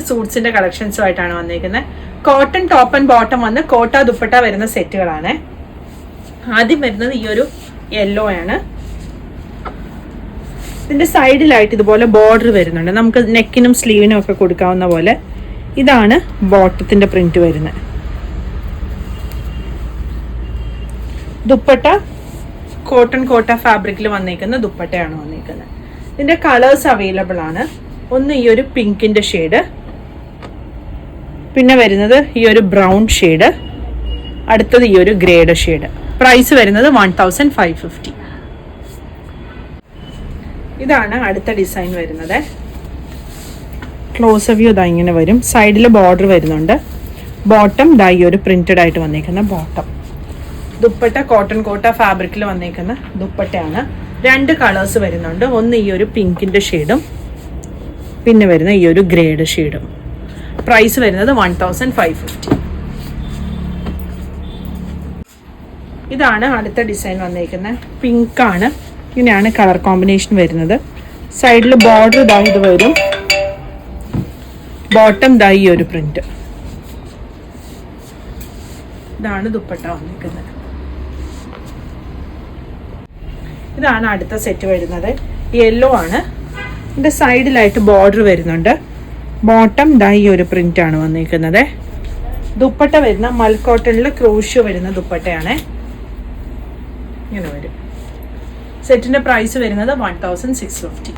സൂട്ട്സിന്റെ കളക്ഷൻസുമായിട്ടാണ് വന്നിരിക്കുന്നത്. Cotton top and bottom വന്ന് കോട്ട ദുപ്പട്ട വരുന്ന സെറ്റുകളാണ്. ആദ്യം വരുന്നത് ഈ ഒരു യെല്ലോ ആണ്. ഇതിന്റെ സൈഡിലായിട്ട് ഇതുപോലെ ബോർഡർ വരുന്നുണ്ട്. നമുക്ക് നെക്കിനും സ്ലീവിനും ഒക്കെ കൊടുക്കാവുന്ന പോലെ. ഇതാണ് ബോട്ടത്തിന്റെ പ്രിന്റ് വരുന്നത്. ദുപ്പട്ട കോട്ടൺ കോട്ട ഫാബ്രിക്കിൽ വന്നിരിക്കുന്ന ദുപ്പട്ടയാണ് വന്നിരിക്കുന്നത്. ഇതിന്റെ കളേഴ്സ് അവൈലബിൾ ആണ്. ഒന്ന് ഈ ഒരു പിങ്കിന്റെ ഷെയ്ഡ്, പിന്നെ വരുന്നത് ഈ ഒരു ബ്രൗൺ ഷെയ്ഡ്, അടുത്തത് ഈ ഒരു ഗ്രേഡ് ഷെയ്ഡ്. പ്രൈസ് വരുന്നത് 1550. ഇതാണ് അടുത്ത ഡിസൈൻ വരുന്നത്. ക്ലോസ് വ്യൂ ഇതാ ഇങ്ങനെ വരും. സൈഡിൽ ബോർഡർ വരുന്നുണ്ട്. ബോട്ടം ദാ ഈ ഒരു പ്രിന്റഡ് ആയിട്ട് വന്നിരിക്കുന്ന ബോട്ടം. ദുപ്പട്ട കോട്ടൺ കോട്ട ഫാബ്രിക്കിൽ വന്നിരിക്കുന്ന ദുപ്പട്ടയാണ്. 2 കളേഴ്സ് വരുന്നുണ്ട്. ഒന്ന് ഈ ഒരു പിങ്കിന്റെ ഷെയ്ഡും പിന്നെ വരുന്ന ഈ ഒരു ഗ്രേഡ് ഷെയ്ഡും. പ്രൈസ് വരുന്നത് 1550. ഇതാണ് അടുത്ത ഡിസൈൻ വന്നിരിക്കുന്നത്. പിങ്ക് ആണ്. ഇങ്ങനെയാണ് കളർ കോമ്പിനേഷൻ വരുന്നത്. സൈഡിൽ ബോർഡർ ഇതാ ഇത് വരും. ബോട്ടം ദാ ഈ ഒരു പ്രിന്റ്. ഇതാണ് ദുപ്പട്ട വന്നിരിക്കുന്നത്. ഇതാണ് അടുത്ത സെറ്റ് വരുന്നത്. യെല്ലോ ആണ്. ഇതിന്റെ സൈഡിലായിട്ട് ബോർഡർ വരുന്നുണ്ട്. ബോട്ടം ദാ ഈ ഒരു പ്രിന്റ് ആണ് വന്നിരിക്കുന്നത്. ദുപ്പട്ട വരുന്ന മൽക്കോട്ടണിൽ ക്രോഷ്യോ വരുന്ന ദുപ്പട്ടയാണ്. ഇങ്ങനെ വരും. സെറ്റിന്റെ പ്രൈസ് വരുന്നത് 1650.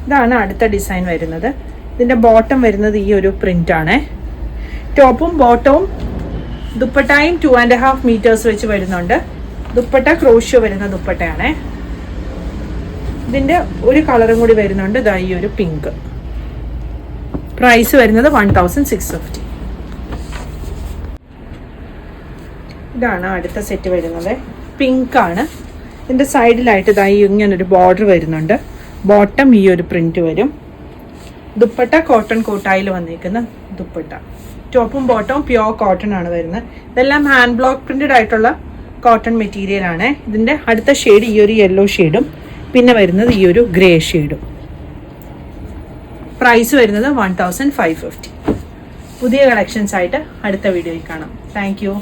ഇതാണ് അടുത്ത ഡിസൈൻ വരുന്നത്. ഇതിന്റെ ബോട്ടം വരുന്നത് ഈ ഒരു പ്രിന്റ് ആണ്. ടോപ്പും ബോട്ടവും ദുപ്പട്ടയും 2.5 മീറ്റേഴ്സ് വെച്ച് വരുന്നുണ്ട്. ദുപ്പട്ട ക്രോഷ്യോ വരുന്ന ദുപ്പട്ടയാണ്. ഇതിന്റെ ഒരു കളറും കൂടി വരുന്നുണ്ട്. ദാ ഈ ഒരു പിങ്ക്. പ്രൈസ് വരുന്നത് 1650. ഇതാണ് അടുത്ത സെറ്റ് വരുന്നത്. പിങ്ക് ആണ്. ഇതിന്റെ സൈഡിലായിട്ട് ദാ ഇങ്ങനൊരു ബോർഡർ വരുന്നുണ്ട്. ബോട്ടം ഈ ഒരു പ്രിന്റ് വരും. ദുപ്പട്ട കോട്ടൺ കോട്ടായിൽ വന്നിരിക്കുന്ന ദുപ്പട്ട. ടോപ്പും ബോട്ടവും പ്യോർ കോട്ടൺ ആണ് വരുന്നത്. ഇതെല്ലാം ഹാൻഡ് ബ്ലോക്ക് പ്രിന്റഡ് ആയിട്ടുള്ള കോട്ടൺ മെറ്റീരിയൽ ആണ്. ഇതിന്റെ അടുത്ത ഷെയ്ഡ് ഈ ഒരു യെല്ലോ ഷെയ്ഡും പിന്നെ വരുന്നത് ഈ ഒരു ഗ്രേ ഷെയ്ഡും. പ്രൈസ് വരുന്നത് 1550. പുതിയ കളക്ഷൻസ് ആയിട്ട് അടുത്ത വീഡിയോയിൽ കാണാം. Thank you.